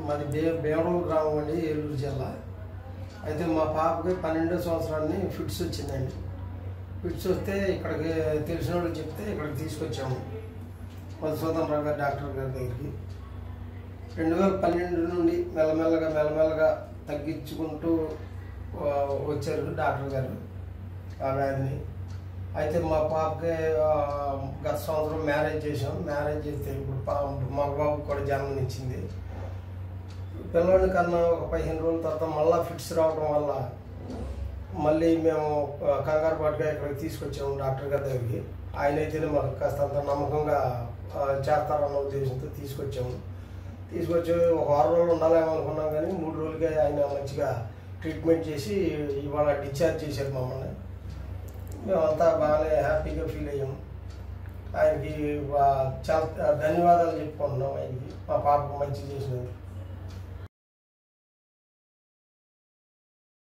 మాది భీమడోలు గ్రామం అండి, ఏలూరు జిల్లా. అయితే మా పాపకి 12వ సంవత్సరాన్ని ఫిట్స్ వచ్చిందండి. ఫిట్స్ వస్తే ఇక్కడికి తెలిసిన వాళ్ళు చెప్తే ఇక్కడికి తీసుకొచ్చాము మధుసూదన్ రావు గారు డాక్టర్ గారి దగ్గరికి. 2012 నుండి మెల్లమెల్లగా తగ్గించుకుంటూ వచ్చారు డాక్టర్ గారు ఆ వ్యాధిని. అయితే మా పాపకి గత సంవత్సరం మ్యారేజ్ చేసాం. మ్యారేజ్ చేస్తే ఇప్పుడు మా బాబుకి కూడా జన్మనిచ్చింది. పిల్లవాడిని కన్నా ఒక 15 రోజుల తర్వాత మళ్ళీ ఫిట్స్ రావడం వల్ల మళ్ళీ మేము కంగారు పాటుగా ఇక్కడికి తీసుకొచ్చాము డాక్టర్ గారి దగ్గరికి. ఆయన అయితేనే మాకు కాస్తంత నమ్మకంగా చేస్తారన్న ఉద్దేశంతో తీసుకొచ్చి ఒక 6 రోజులు ఉండాలేమో అనుకున్నాం, కానీ 3 రోజులకే ఆయన మంచిగా ట్రీట్మెంట్ చేసి ఇవాళ డిశ్చార్జ్ చేశారు మమ్మల్ని. మేమంతా బాగానే హ్యాపీగా ఫీల్ అయ్యాము. ఆయనకి చాలా ధన్యవాదాలు చెప్పుకుంటున్నాం ఆయనకి, మా పాపకు మంచి చేసినందుకు.